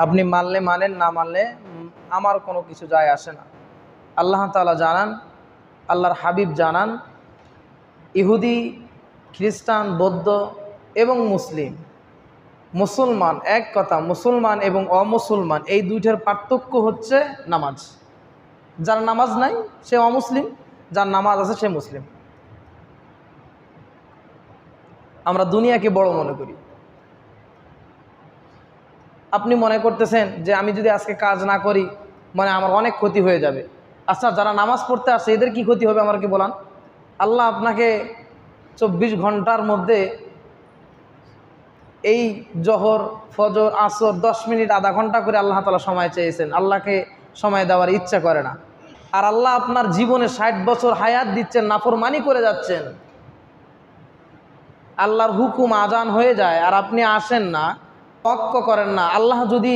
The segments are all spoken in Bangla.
আপনি মানলে মানেন, না মানলে আমার কোনো কিছু যায় আসে না। আল্লাহ তাআলা জানান, আল্লাহর হাবিব জানান, ইহুদি, খ্রিস্টান, বৌদ্ধ এবং মুসলমান এক কথা। মুসলমান এবং অমুসলমান এই দুইটার পার্থক্য হচ্ছে নামাজ। যার নামাজ নাই সে অমুসলিম, যার নামাজ আছে সে মুসলিম। আমরা দুনিয়াকে বড় মনে করি। আপনি মনে করতেছেন যে আমি যদি আজকে কাজ না করি মানে আমার অনেক ক্ষতি হয়ে যাবে। আচ্ছা, যারা নামাজ পড়তে আসে এদের কি ক্ষতি হবে আমাকে বলান। আল্লাহ আপনাকে 24 ঘন্টার মধ্যে এই জোহর, ফজর, আসর 10 মিনিট, আধা ঘন্টা করে আল্লাহ তাআলা সময় চেয়েছেন। আল্লাহকে সময় দেওয়ার ইচ্ছা করে না। আর আল্লাহ আপনার জীবনে 60 বছর হায়াত দিচ্ছেন, নাফরমানি করে যাচ্ছেন। আল্লাহর হুকুম আজান হয়ে যায় আর আপনি আসেন না, তওয়াক্ক করেন না। আল্লাহ যদি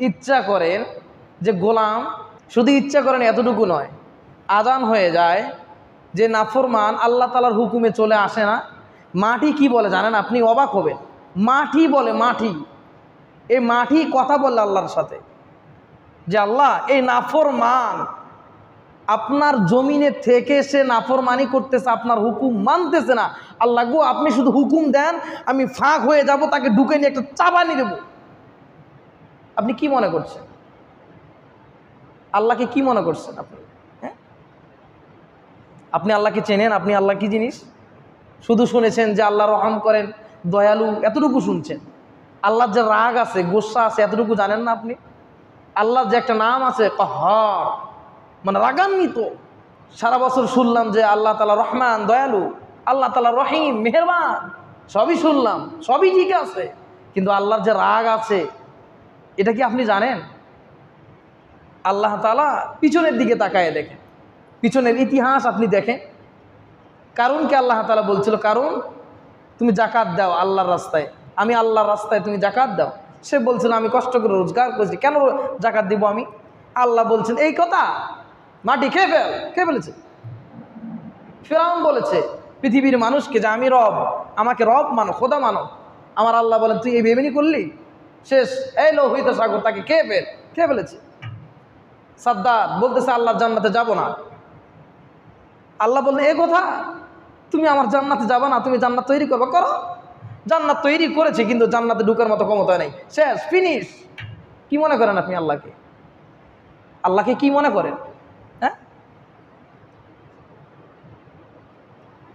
ইচ্ছা করেন যে গোলাম, শুধু ইচ্ছা করেন এতটুকু নয়, আজান হয়ে যায়, যে নাফরমান আল্লাহ তাআলার হুকুমে চলে আসে না, মাটি কি বলে জানেন? আপনি অবাক হবেন। মাটি বলে, মাটি, এই মাটি কথা বললে আল্লাহর সাথে যে আল্লাহ এই নাফরমান আপনার জমিনে থেকে সে নাফরমানি করতেছে, আপনার হুকুম মানতেছে না। আল্লাহ গো, আপনি শুধু হুকুম দেন, আমি ফাঁক হয়ে যাব, তাকে ঢুকে নিয়ে একটা চাবানি দেব। আপনি কি মনে করছেন? আল্লাহকে কি মনে করছেন আপনি? হ্যাঁ, আপনি আল্লাহকে চেনেন? আপনি আল্লাহ কি জিনিস শুধু শুনেছেন যে আল্লাহ রহম করেন, দয়ালু, এতটুকু শুনছেন। আল্লাহর যে রাগ আছে, গোসা আছে, এতটুকু জানেন না আপনি? আল্লাহর যে একটা নাম আছে কাহ্হার, মানে রাগান্বিত, সারা বছর শুনলাম যে আল্লাহ তাআলা রহমান, দয়ালু, আল্লাহ তাআলা রহিম, মেহেরবান, সবই শুনলাম, সবই ঠিক আছে, কিন্তু আল্লাহর যে রাগ আছে এটা কি আপনি জানেন? আল্লাহ তাআলা পিছনের দিকে তাকায় দেখেন, পিছনের ইতিহাস আপনি দেখেন। কারুনকে আল্লাহ তাআলা বলছিল, কারুন তুমি জাকাত দাও আল্লাহর রাস্তায়, আমি আল্লাহর রাস্তায়, তুমি জাকাত দাও। সে বলছিল আমি কষ্ট করে রোজগার করছি, কেন জাকাত দিব আমি? আল্লাহ বলছেন এই কথা, মাটি খেয়ে ফেল। কে বলেছে? ফিরআউন বলেছে পৃথিবীর মানুষকে যে আমি রব, আমাকে রব মানো, খোদা মানো। আমার আল্লাহ বলেন তুই এই বেমেনি করলি, শেষ, এই লোহিত সাগর, তাকে খেয়ে ফেল। কে বলেছে? সাদ্দাত বলতেছে আল্লাহর জান্নাতে যাব না। আল্লাহ বললেন এ কথা, তুমি আমার জান্নাতে যাবা না, তুমি জান্নাত তৈরি করবে, করো। জান্নাত তৈরি করেছে, কিন্তু জান্নাতে ঢুকার মতো ক্ষমতা নেই, শেষ, ফিনিশ। কি মনে করেন আপনি আল্লাহকে? আল্লাহকে কি মনে করেন? হ্যাঁ,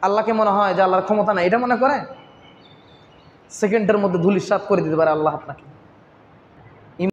আল্লাহকে মনে হয় যে আল্লাহর ক্ষমতা নাই, এটা মনে করেন? সেকেন্ডের মধ্যে ধূলিসাৎ করে দিতে পারে আল্লাহ আপনাকে।